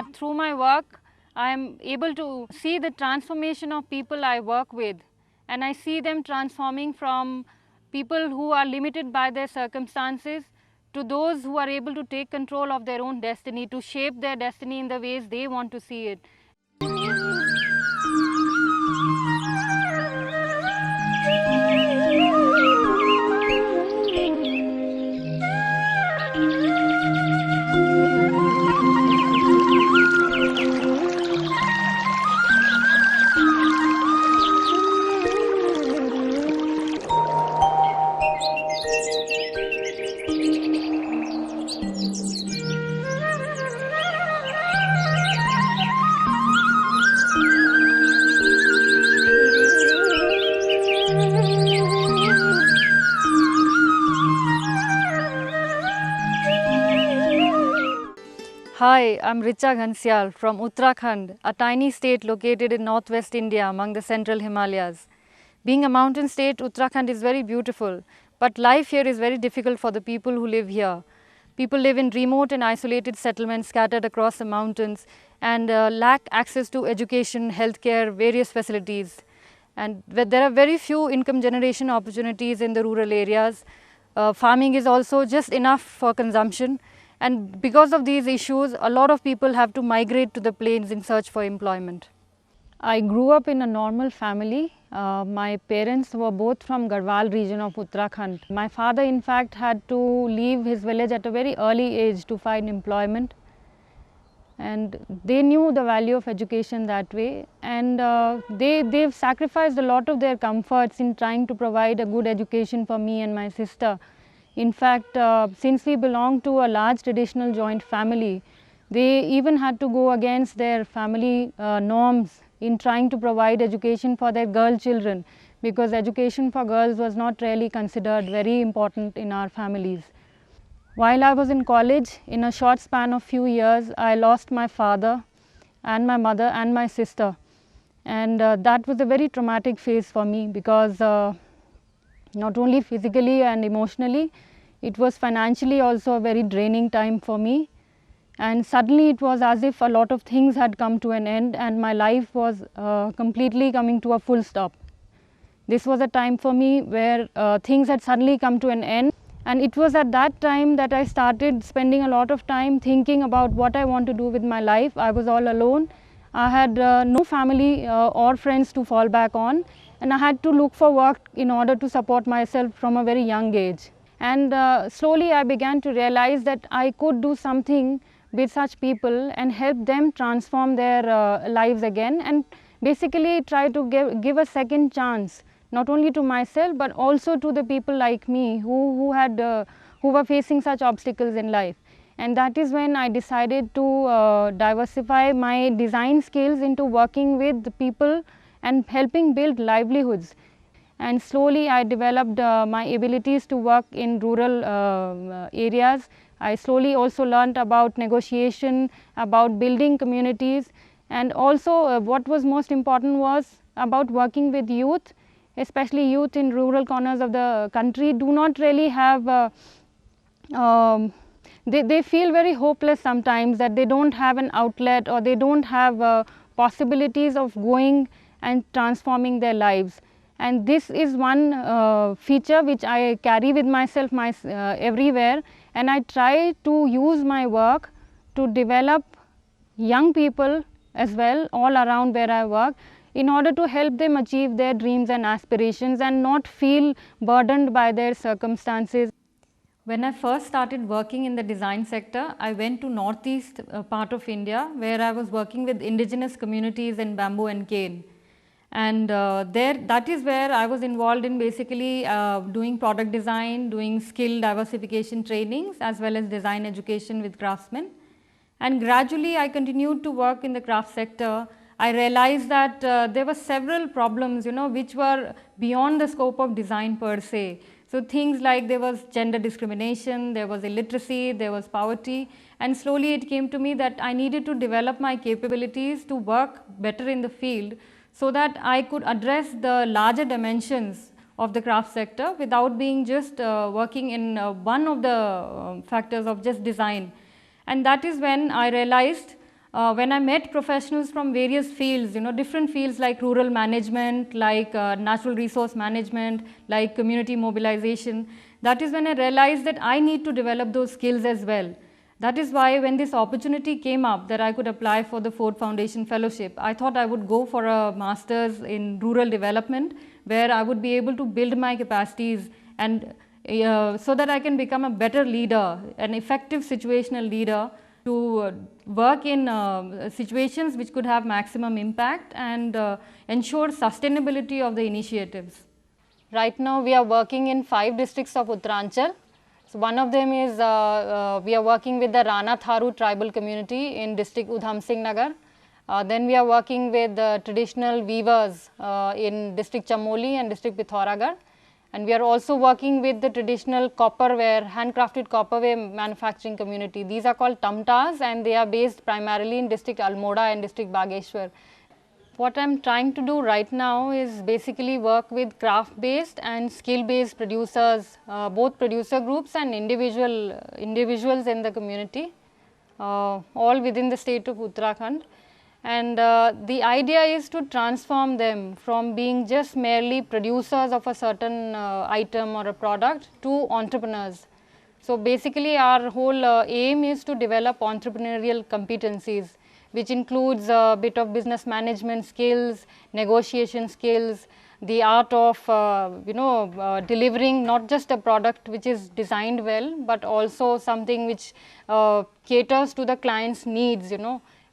that through my work, I am able to see the transformation of people I work with, and I see them transforming from people who are limited by their circumstances to those who are able to take control of their own destiny, to shape their destiny in the ways they want to see it. Hi, I'm Richa Ghansyal from Uttarakhand, a tiny state located in northwest India among the central Himalayas. Being a mountain state, Uttarakhand is very beautiful, but life here is very difficult for the people who live here. People live in remote and isolated settlements scattered across the mountains and lack access to education, healthcare, various facilities. And there are very few income generation opportunities in the rural areas. Farming is also just enough for consumption. And because of these issues, a lot of people have to migrate to the plains in search for employment. I grew up in a normal family. My parents were both from Garhwal region of Uttarakhand. My father in fact had to leave his village at a very early age to find employment. And they knew the value of education that way, and they've sacrificed a lot of their comforts in trying to provide a good education for me and my sister. In fact, since we belong to a large traditional joint family, they even had to go against their family norms in trying to provide education for their girl children, because education for girls was not really considered very important in our families. While I was in college, in a short span of few years, I lost my father and my mother and my sister. And that was a very traumatic phase for me, because not only physically and emotionally, it was financially also a very draining time for me. And suddenly it was as if a lot of things had come to an end and my life was completely coming to a full stop. This was a time for me where things had suddenly come to an end, and it was at that time that I started spending a lot of time thinking about what I want to do with my life. I was all alone. I had no family or friends to fall back on, and I had to look for work in order to support myself from a very young age. And slowly I began to realize that I could do something with such people and help them transform their lives again, and basically try to give a second chance, not only to myself but also to the people like me who were facing such obstacles in life. And that is when I decided to diversify my design skills into working with the people and helping build livelihoods. And slowly I developed my abilities to work in rural areas. I slowly also learnt about negotiation, about building communities, and also what was most important was about working with youth, especially youth in rural corners of the country do not really have they feel very hopeless sometimes, that they don't have an outlet or they don't have possibilities of going and transforming their lives. And this is one feature which I carry with myself everywhere, and I try to use my work to develop young people as well all around where I work, in order to help them achieve their dreams and aspirations and not feel burdened by their circumstances. When I first started working in the design sector, I went to northeast part of India, where I was working with indigenous communities in bamboo and cane. And that is where I was involved in basically doing product design, doing skill diversification trainings, as well as design education with craftsmen. And gradually I continued to work in the craft sector. I realized that there were several problems, which were beyond the scope of design per se. So things like there was gender discrimination, there was illiteracy, there was poverty, and slowly it came to me that I needed to develop my capabilities to work better in the field, so that I could address the larger dimensions of the craft sector without being just working in one of the factors of just design. And that is when I realized when I met professionals from various fields, different fields like rural management, like natural resource management, like community mobilization, that is when I realized that I need to develop those skills as well. That is why when this opportunity came up that I could apply for the Ford Foundation Fellowship, I thought I would go for a master's in rural development, where I would be able to build my capacities and so that I can become a better leader, an effective situational leader, to work in situations which could have maximum impact and ensure sustainability of the initiatives. Right now we are working in 5 districts of Uttaranchal. So one of them is we are working with the Rana Tharu tribal community in district Udham Singh Nagar. Then we are working with traditional weavers in district Chamoli and district Pithoragarh. And we are also working with the traditional copperware, handcrafted copperware manufacturing community. These are called Tamtas and they are based primarily in district Almora and district Bageshwar. What I am trying to do right now is basically work with craft based and skill based producers, both producer groups and individuals in the community, all within the state of Uttarakhand. And the idea is to transform them from being just merely producers of a certain item or a product to entrepreneurs. So basically our whole aim is to develop entrepreneurial competencies, which includes a bit of business management skills, negotiation skills, the art of delivering not just a product which is designed well, but also something which caters to the client's needs,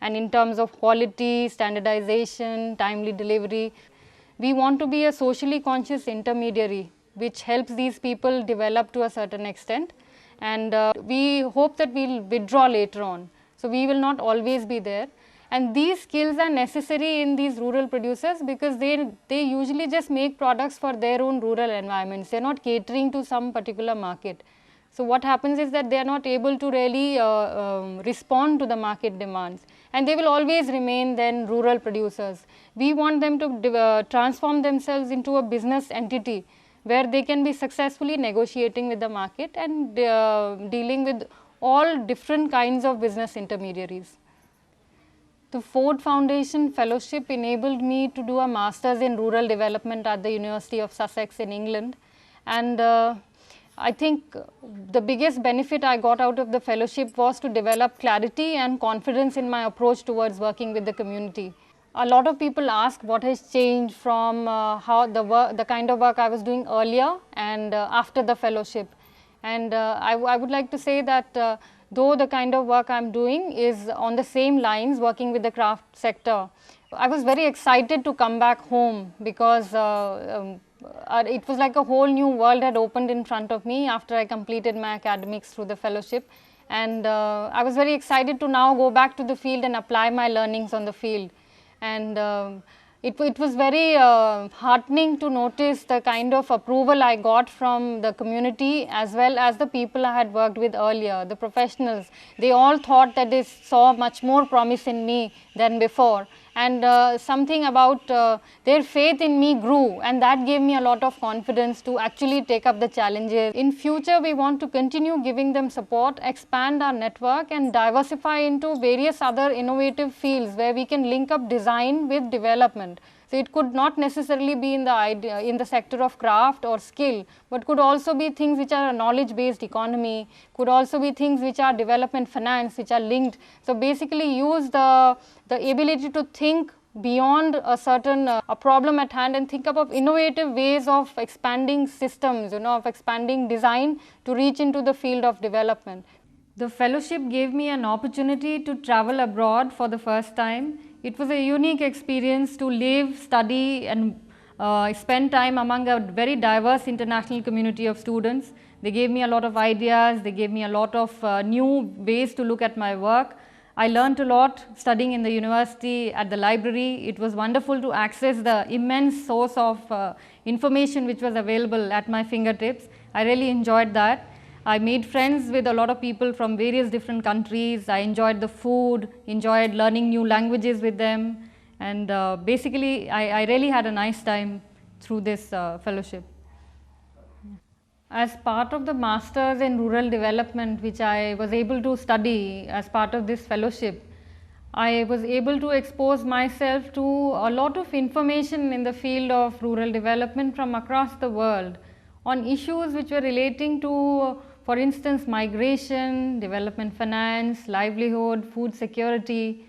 and in terms of quality, standardization, timely delivery. We want to be a socially conscious intermediary which helps these people develop to a certain extent, and we hope that we will withdraw later on. So we will not always be there, and these skills are necessary in these rural producers because they usually just make products for their own rural environments. They are not catering to some particular market. So what happens is that they are not able to really respond to the market demands, and they will always remain then rural producers. We want them to transform themselves into a business entity where they can be successfully negotiating with the market and dealing with all different kinds of business intermediaries. The Ford Foundation Fellowship enabled me to do a Masters in Rural Development at the University of Sussex in England, and I think the biggest benefit I got out of the fellowship was to develop clarity and confidence in my approach towards working with the community. A lot of people ask what has changed from the kind of work I was doing earlier and after the fellowship. And I would like to say that though the kind of work I am doing is on the same lines, working with the craft sector, I was very excited to come back home because it was like a whole new world had opened in front of me after I completed my academics through the fellowship, and I was very excited to now go back to the field and apply my learnings on the field. And it was very heartening to notice the kind of approval I got from the community as well as the people I had worked with earlier, the professionals. They all thought that they saw much more promise in me than before, and something about their faith in me grew, and that gave me a lot of confidence to actually take up the challenges. In future, we want to continue giving them support, expand our network and diversify into various other innovative fields where we can link up design with development. So it could not necessarily be in the sector of craft or skill, but could also be things which are a knowledge based economy, could also be things which are development finance, which are linked. So basically use the ability to think beyond a certain a problem at hand and think about innovative ways of expanding systems, of expanding design to reach into the field of development. The fellowship gave me an opportunity to travel abroad for the first time. It was a unique experience to live, study and spend time among a very diverse international community of students. They gave me a lot of ideas, they gave me a lot of new ways to look at my work. I learned a lot studying in the university, at the library. It was wonderful to access the immense source of information which was available at my fingertips. I really enjoyed that. I made friends with a lot of people from various different countries. I enjoyed the food, enjoyed learning new languages with them, and basically I really had a nice time through this fellowship. As part of the Masters in Rural Development which I was able to study as part of this fellowship, I was able to expose myself to a lot of information in the field of rural development from across the world on issues which were relating to, for instance, migration, development finance, livelihood, food security,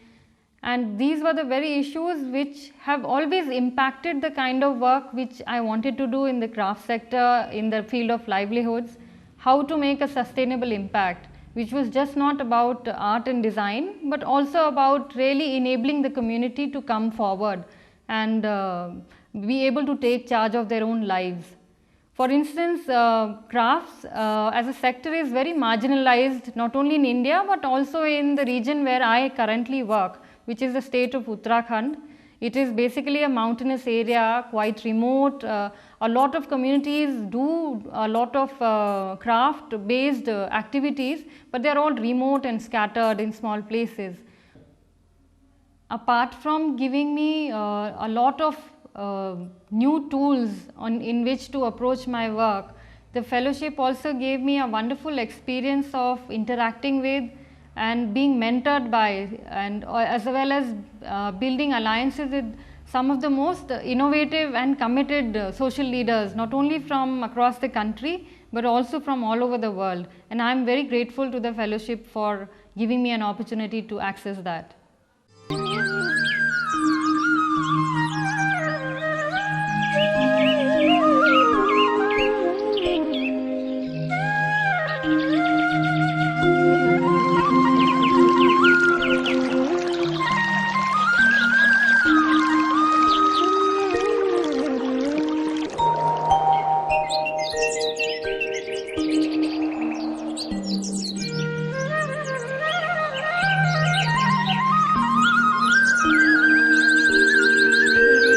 and these were the very issues which have always impacted the kind of work which I wanted to do in the craft sector, in the field of livelihoods, how to make a sustainable impact, which was just not about art and design, but also about really enabling the community to come forward and be able to take charge of their own lives. For instance, crafts as a sector is very marginalized not only in India but also in the region where I currently work, which is the state of Uttarakhand. It is basically a mountainous area, quite remote. A lot of communities do a lot of craft based activities, but they are all remote and scattered in small places. Apart from giving me a lot of new tools in which to approach my work, the fellowship also gave me a wonderful experience of interacting with and being mentored by, and as well as building alliances with some of the most innovative and committed social leaders, not only from across the country but also from all over the world. And I am very grateful to the fellowship for giving me an opportunity to access that.